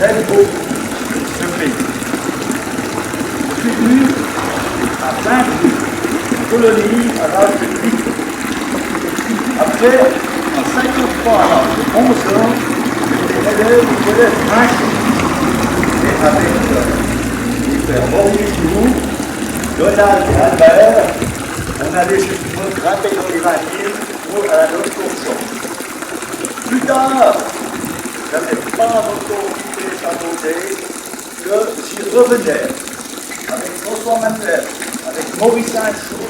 j'aime beaucoup ce pays. Je suis venu à plein de colonies à l'âge de 8 ans. Après, en 53 à l'âge de 11 ans, j'étais élève au collège Franklin. Et avec mes frères Maurice Roux, Donald et Albert, on allait justement grimper dans les vanilles pour à la note courson. Plus tard, je n'avais pas encore quitté Châteaudet que j'y revenais avec François Manuel, avec Maurice Saint-Saul.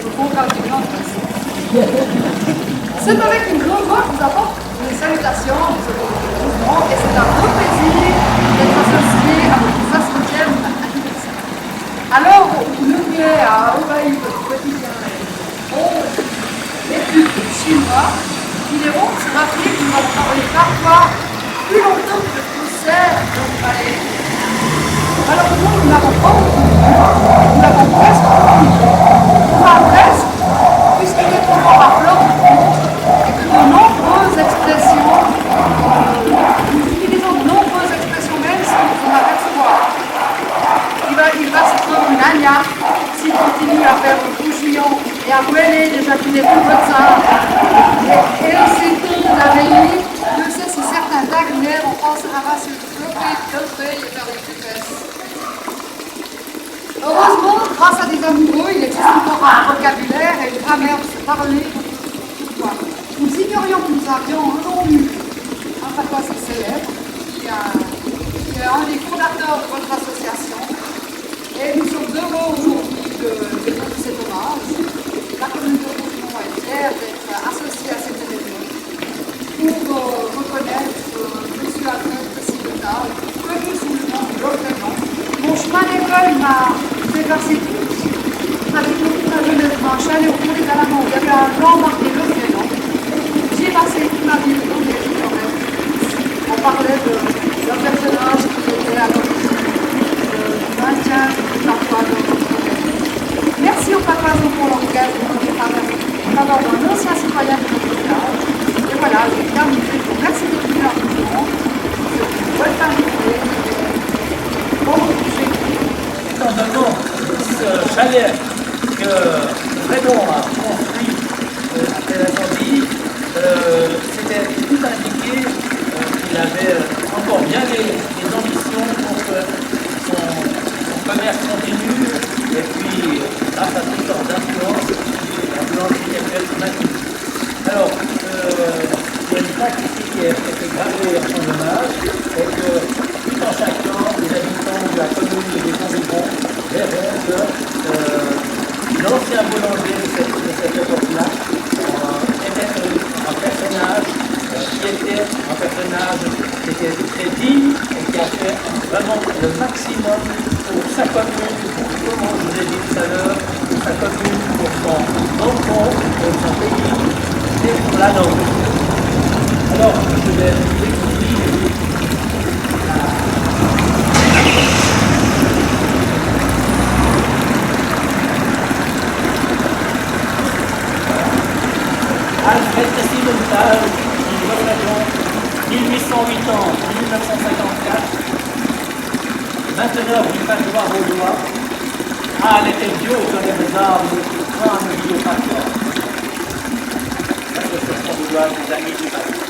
C'est avec une grande joie que nous apporte les salutations de ce mouvement et c'est un grand plaisir d'être associé à votre 60e anniversaire. Alors, nous a envahi votre quotidien études chinois, il est bon de se rappeler que nous avons parlé parfois plus longtemps que le concert dont il fallait. Malheureusement, nous n'avons pas beaucoup, nous l'avons presque oublié. Enfin, presque, puisqu'il est encore à fleur de compte et que de nombreuses expressions, nous utilisons de nombreuses expressions même sans en apercevoir. Il va se prendre une agnac s'il continue à faire le bouchillon et à brûler des japonais pour votre ça. Et aussitôt de la veille, je sais si certains Wagner en France ramassent le feuille et faire des fesses. Heureusement, grâce à des amoureux, il existe encore un vocabulaire et une grammaire de se parler toutefois. Nous ignorions que nous avions un long eu un patois célèbre, qui est un des fondateurs de votre association. Et nous sommes heureux aujourd'hui de cet hommage. La communauté de Rosemont est fière d'être associée à cet événement pour reconnaître M. Alfred Précipital, connu sous le nom de Lofrenon. Mon chemin d'école m'a déversé tout. Avec toute ma jeunesse blanche, allée au cours des Alamans, il y avait un blanc marqué Lofrenon. J'y ai passé toute ma vie dans les kilomètres. On parlait d'un personnage qui était à l'origine du maintien du patois de notre pays. Merci aux patoisons pour l'engagement en faveur d'un ancien citoyen de notre village. Et voilà, j'ai terminé. Je vous remercie de tout leur mouvement. C'est une bonne fin de journée. Bon coucher. Étant donné ce chalet que Raymond a construit après l'incendie, c'était tout indiqué qu'il avait encore bien des ambitions pour que son commerce continue et puis grâce à toutes leurs influences, la boulangerie actuelle se maintient. Alors, il y a une plaque ici qui a été gravée en son hommage et que tout en chacun, les habitants de la commune et des environs verront que l'ancien boulanger de cette époque-là était un personnage qui était très digne et qui a fait vraiment le maximum pour sa commune, comme je vous ai dit tout à l'heure, pour sa commune, pour son enfant, pour son pays et pour la nôtre. Alors, je vais vous expliquer Alfred Précipital, nous représentons 1808 ans, 1954, maintenant rue Patois Vaudois. Ah, elle était bio sur les arbres, le train ne vit au patois. Ça, c'est ce qu'on doit des amis du patois.